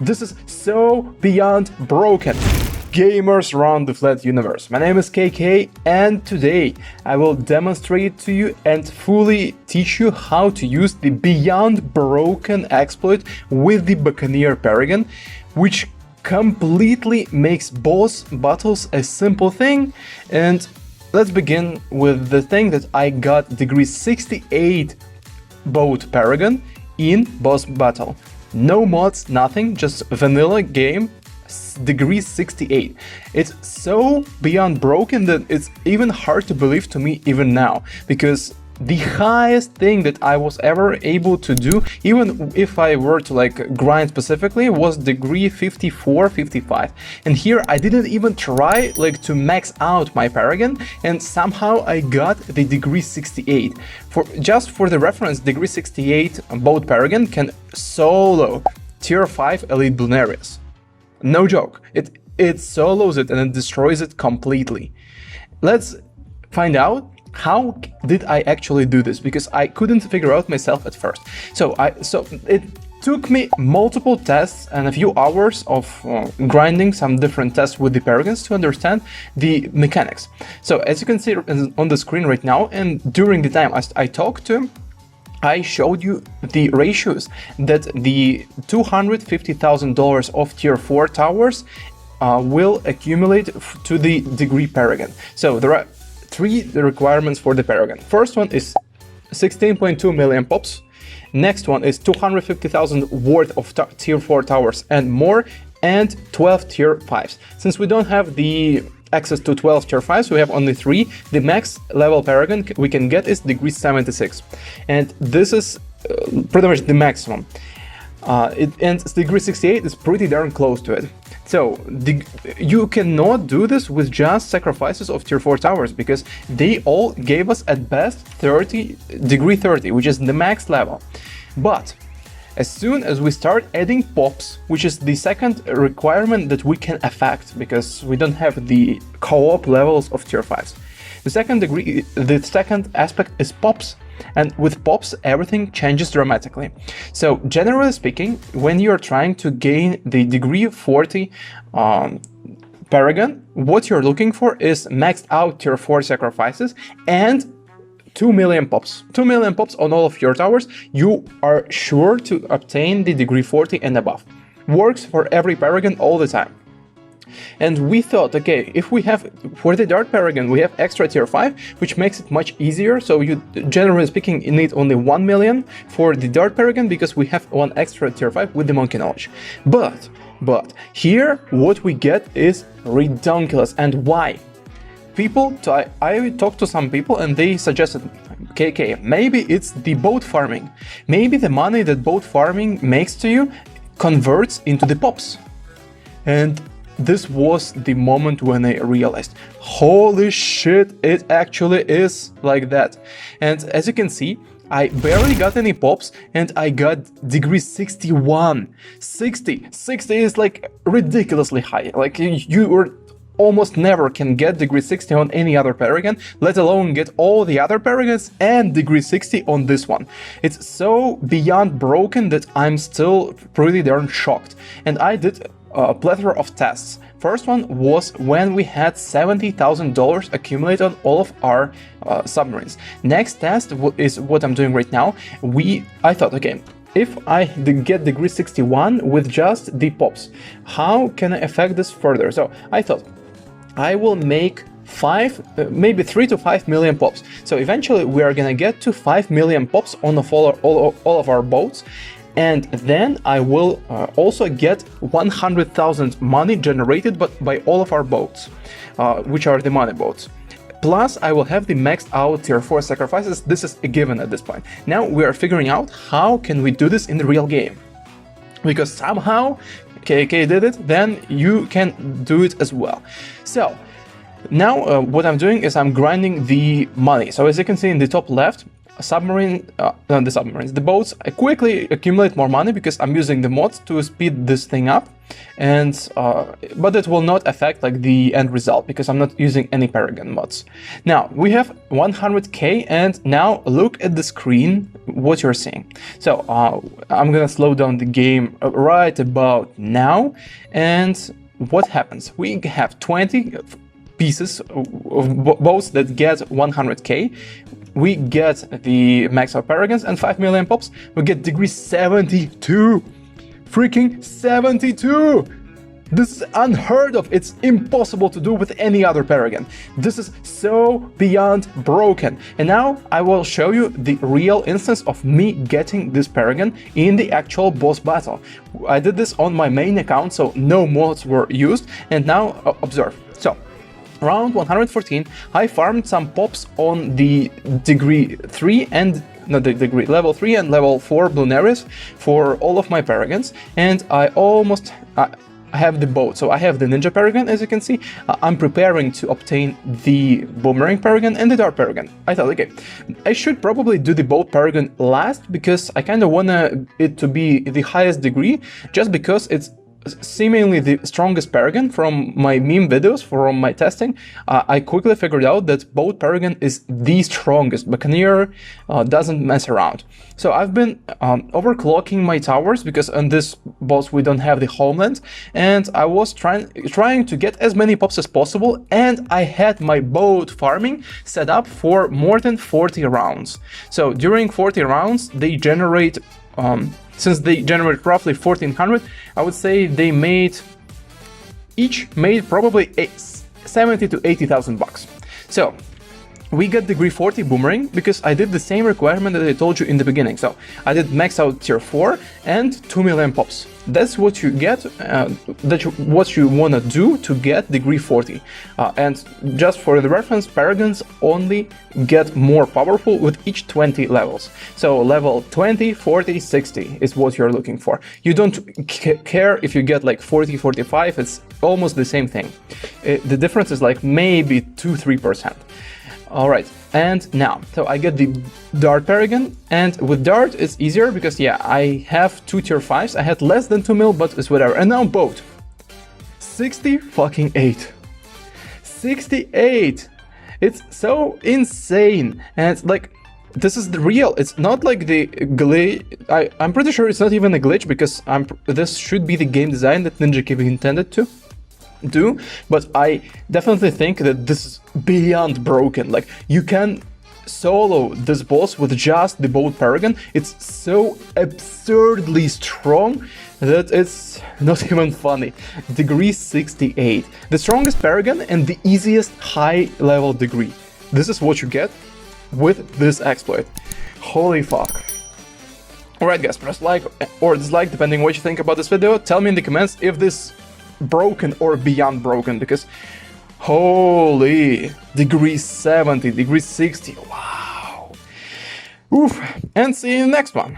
This is so beyond broken. Gamers around the flat universe. My name is KK, and today I will demonstrate to you and fully teach you how to use the beyond broken exploit with the Buccaneer Paragon, which completely makes boss battles a simple thing. And let's begin with the thing that I got degree 68 boat Paragon in boss battle. No mods, nothing, just vanilla game, degree 68. It's so beyond broken that it's even hard to believe to me even now, because the highest thing that I was ever able to do, even if I were to grind specifically, was degree 54, 55. And here I didn't even try to max out my Paragon, and somehow I got the degree 68. Just for the reference, degree 68 boat Paragon can solo tier 5 elite Lunarius. No joke, it solos it and it destroys it completely. Let's find out how did I actually do this, because I couldn't figure out myself at first. So it took me multiple tests and a few hours of grinding some different tests with the Paragons to understand the mechanics. So as you can see on the screen right now, and during the time I talked to him, I showed you the ratios that the $250,000 of tier 4 towers will accumulate to the degree Paragon. So there are three requirements for the Paragon. First one is 16.2 million pops. Next one is 250,000 worth of tier 4 towers and more, and 12 tier 5s. Since we don't have the access to 12 tier 5s, we have only 3. The max level Paragon we can get is degree 76, and this is pretty much the maximum. And degree 68 is pretty darn close to it. So you cannot do this with just sacrifices of tier 4 towers, because they all gave us at best degree 30, which is the max level. But as soon as we start adding pops, which is the second requirement that we can affect, because we don't have the co-op levels of tier 5s. The second aspect is pops. And with pops, everything changes dramatically. So generally speaking, when you're trying to gain the degree 40 Paragon, what you're looking for is maxed out tier 4 sacrifices and 2 million pops. 2 million pops on all of your towers, you are sure to obtain the degree 40 and above. Works for every Paragon all the time. And we thought, okay, if we have, for the Dart Paragon, we have extra tier 5, which makes it much easier. So you, generally speaking, you need only 1 million for the Dart Paragon, because we have one extra tier 5 with the Monkey Knowledge. But here, what we get is redonkulous. And why? I talked to some people and they suggested, KK, maybe it's the boat farming. Maybe the money that boat farming makes to you converts into the pops. And this was the moment when I realized, holy shit, it actually is like that. And as you can see, I barely got any pops and I got degree 61. 60 is ridiculously high. You almost never can get degree 60 on any other Paragon, let alone get all the other Paragons and degree 60 on this one. It's so beyond broken that I'm still pretty darn shocked. And I did a plethora of tests. First one was when we had $70,000 accumulate on all of our submarines. Next test is what I'm doing right now. I thought, okay, if I get degree 61 with just the pops, how can I affect this further? So I thought I will make maybe 3 to 5 million pops. So eventually we are gonna get to 5 million pops on all of our boats. And then I will also get 100,000 money generated by all of our boats, which are the money boats. Plus, I will have the maxed out tier 4 sacrifices. This is a given at this point. Now we are figuring out how can we do this in the real game. Because somehow KK did it, then you can do it as well. So now what I'm doing is I'm grinding the money. So as you can see in the top left, the boats quickly accumulate more money because I'm using the mods to speed this thing up, and but it will not affect like the end result because I'm not using any Paragon mods. Now we have 100k, and now look at the screen what you're seeing. So I'm gonna slow down the game right about now, and what happens? We have 20 pieces of boats that get 100k. We get the max out Paragons and 5 million pops. We get degree 72. Freaking 72! This is unheard of. It's impossible to do with any other Paragon. This is so beyond broken. And now I will show you the real instance of me getting this Paragon in the actual boss battle. I did this on my main account, so no mods were used. And now observe. So round 114, I farmed some pops on the degree 3 and level 3 and level 4 Blunaries for all of my Paragons, and I almost have the boat. So I have the Ninja Paragon, as you can see. I'm preparing to obtain the Boomerang Paragon and the Dart Paragon. I thought, okay, I should probably do the boat Paragon last because I kind of want it to be the highest degree, just because it's seemingly the strongest Paragon. From my meme videos, from my testing, I quickly figured out that boat Paragon is the strongest. Buccaneer doesn't mess around. So I've been overclocking my towers because on this boss we don't have the homeland, and I was trying to get as many pops as possible, and I had my boat farming set up for more than 40 rounds. So during 40 rounds they generate since they generate roughly 1400, I would say they each made probably 70 to 80,000 bucks. So we got degree 40 Boomerang because I did the same requirement that I told you in the beginning. So I did max out tier 4 and 2 million pops. That's what you get, what you want to do to get degree 40. And just for the reference, Paragons only get more powerful with each 20 levels. So level 20, 40, 60 is what you're looking for. You don't care if you get like 40, 45, it's almost the same thing. The difference is like maybe 2-3%. Alright, and now, so I get the Dart Paragon, and with Dart it's easier because, yeah, I have 2 tier 5s, I had less than 2 mil, but it's whatever. And now boat, 68. 68! It's so insane, and it's like, this is the real, it's not like the glitch. I'm pretty sure it's not even a glitch because this should be the game design that Ninja Kiwi intended to do, but I definitely think that this is beyond broken. Like, you can solo this boss with just the boat Paragon. It's so absurdly strong that it's not even funny. Degree 68, the strongest Paragon and the easiest high level degree. This is what you get with this exploit. Holy fuck. Alright guys, press like or dislike depending what you think about this video. Tell me in the comments if this broken or beyond broken, because holy, degree 70, degree 60, wow. Oof, and see you in the next one.